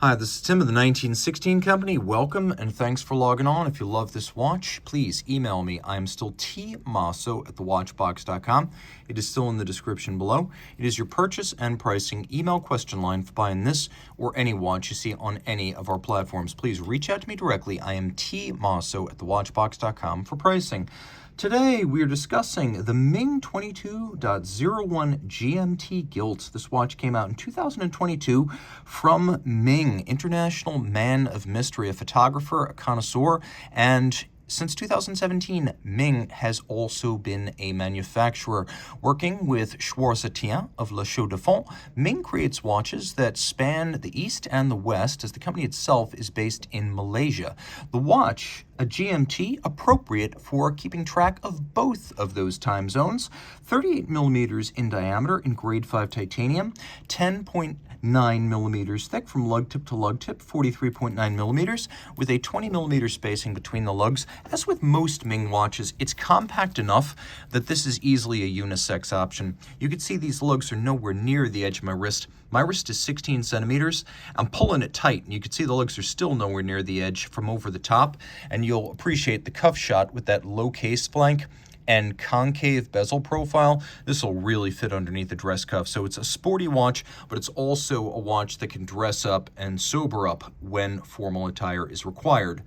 Hi, this is Tim of the 1916 Company. Welcome and thanks for logging on. If you love this watch, please email me. I am still tmosso@thewatchbox.com. It is still in the description below. It is your purchase and pricing email question line for buying this or any watch you see on any of our platforms. Please reach out to me directly. I am tmosso@thewatchbox.com for pricing. Today, we are discussing the Ming 22.01 GMT GILT. This watch came out in 2022 from Ming, International Man of Mystery, a photographer, a connoisseur, and since 2017, Ming has also been a manufacturer. Working with Cyan of La Chaux-de-Fonds, Ming creates watches that span the East and the West, as the company itself is based in Malaysia. The watch, a GMT, appropriate for keeping track of both of those time zones, 38 millimeters in diameter in grade 5 titanium, 10.9 millimeters thick from lug tip to lug tip, 43.9 millimeters, with a 20 millimeter spacing between the lugs. As with most Ming watches, it's compact enough that this is easily a unisex option. You can see these lugs are nowhere near the edge of my wrist. My wrist is 16 centimeters. I'm pulling it tight, and you can see the lugs are still nowhere near the edge from over the top, and you'll appreciate the cuff shot with that low case flank and concave bezel profile. This will really fit underneath the dress cuff. So it's a sporty watch, but it's also a watch that can dress up and sober up when formal attire is required.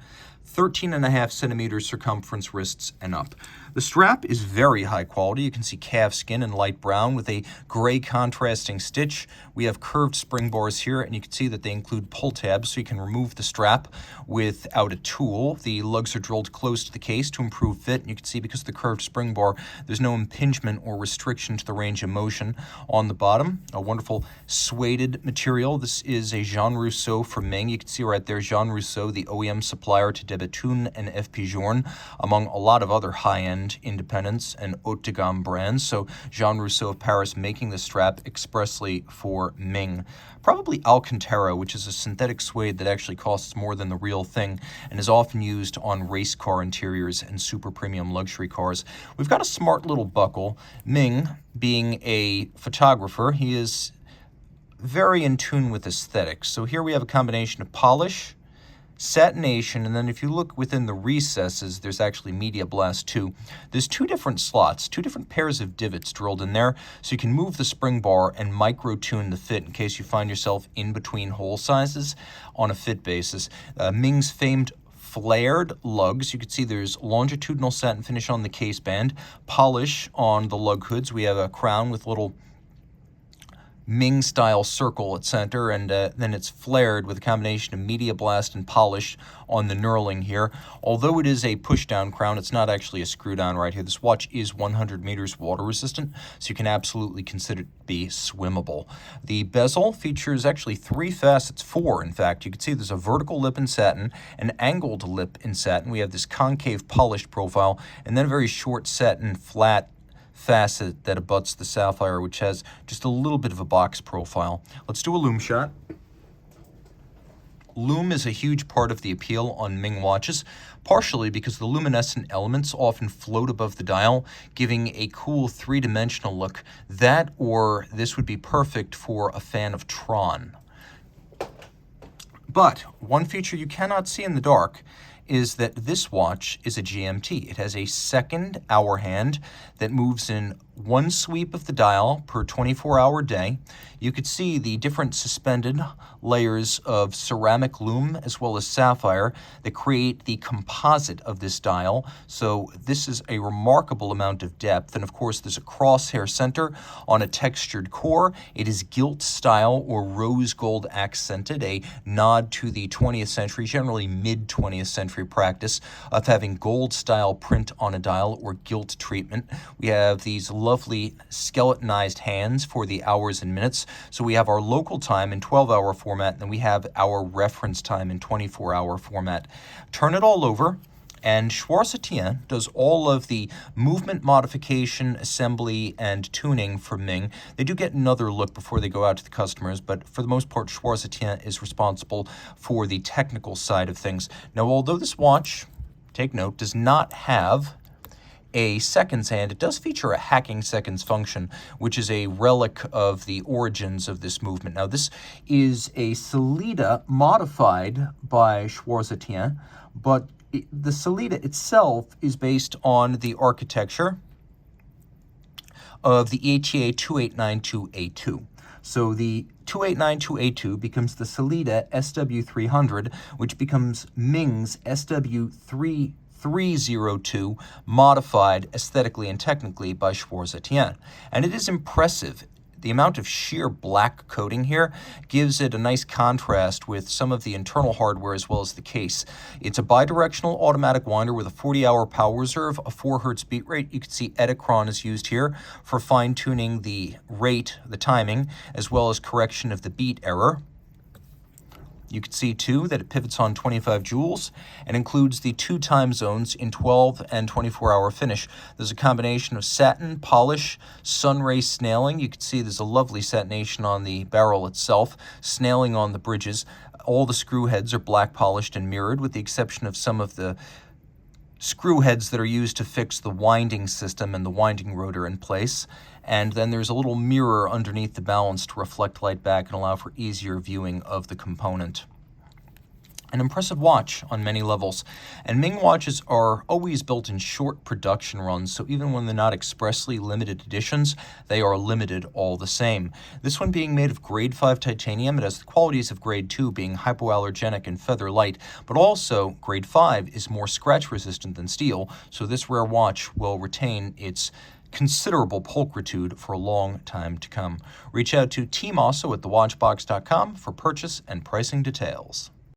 13.5 centimeters circumference wrists and up. The strap is very high quality. You can see calf skin in light brown with a gray contrasting stitch. We have curved spring bars here, and you can see that they include pull tabs, so you can remove the strap without a tool. The lugs are drilled close to the case to improve fit, and you can see because of the curved spring bar, there's no impingement or restriction to the range of motion. On the bottom, a wonderful suede material. This is a Jean Rousseau from Ming. You can see right there, Jean Rousseau, the OEM supplier to Debetun and FP Journe, among a lot of other high-end independents and haute de gamme brands. So Jean Rousseau of Paris making the strap expressly for Ming. Probably Alcantara, which is a synthetic suede that actually costs more than the real thing and is often used on race car interiors and super premium luxury cars. We've got a smart little buckle. Ming, being a photographer, he is very in tune with aesthetics. So here we have a combination of polish, satination, and then if you look within the recesses, there's actually Media Blast 2. There's two different slots, two different pairs of divots drilled in there, so you can move the spring bar and micro-tune the fit in case you find yourself in between hole sizes on a fit basis. Ming's famed flared lugs. You can see there's longitudinal satin finish on the case band, polish on the lug hoods. We have a crown with little Ming-style circle at center, and then it's flared with a combination of Media Blast and polish on the knurling here. Although it is a push-down crown, it's not actually a screw-down right here. This watch is 100 meters water-resistant, so you can absolutely consider it to be swimmable. The bezel features actually three facets, four in fact. You can see there's a vertical lip in satin, an angled lip in satin. We have this concave polished profile, and then a very short satin flat facet that abuts the sapphire, which has just a little bit of a box profile. Let's do a lume shot. Lume is a huge part of the appeal on Ming watches, partially because the luminescent elements often float above the dial, giving a cool three-dimensional look. That, or this would be perfect for a fan of Tron. But one feature you cannot see in the dark is that this watch is a GMT. It has a second hour hand that moves in one sweep of the dial per 24-hour day. You could see the different suspended layers of ceramic lume as well as sapphire that create the composite of this dial. So this is a remarkable amount of depth. And of course, there's a crosshair center on a textured core. It is gilt style or rose gold accented, a nod to the 20th century, generally mid-20th century practice of having gold style print on a dial or gilt treatment. We have these lovely skeletonized hands for the hours and minutes. So we have our local time in 12-hour format, and then we have our reference time in 24-hour format. Turn it all over, and Cyan does all of the movement modification, assembly, and tuning for Ming. They do get another look before they go out to the customers, but for the most part, Cyan is responsible for the technical side of things. Now, although this watch, take note, does not have a seconds hand. It does feature a hacking seconds function, which is a relic of the origins of this movement. Now, this is a Salida modified by Schwarz-Etienne, but the Salida itself is based on the architecture of the ETA 2892A2. So the 2892A2 becomes the Salida SW300, which becomes Ming's SW3302, modified aesthetically and technically by Schwarz-Etienne. And it is impressive. The amount of sheer black coating here gives it a nice contrast with some of the internal hardware as well as the case. It's a bidirectional automatic winder with a 40-hour power reserve, a 4 Hz beat rate. You can see Edicron is used here for fine-tuning the rate, the timing, as well as correction of the beat error. You can see, too, that it pivots on 25 joules and includes the 2 time zones in 12 and 24-hour finish. There's a combination of satin, polish, sunray snailing. You can see there's a lovely satination on the barrel itself, snailing on the bridges. All the screw heads are black polished and mirrored, with the exception of some of the screw heads that are used to fix the winding system and the winding rotor in place. And then there's a little mirror underneath the balance to reflect light back and allow for easier viewing of the component. An impressive watch on many levels. And Ming watches are always built in short production runs, so even when they're not expressly limited editions, they are limited all the same. This one being made of grade 5 titanium, it has the qualities of grade 2, being hypoallergenic and feather light, but also grade 5 is more scratch resistant than steel, so this rare watch will retain its considerable pulchritude for a long time to come. Reach out to Team Mosso at thewatchbox.com for purchase and pricing details.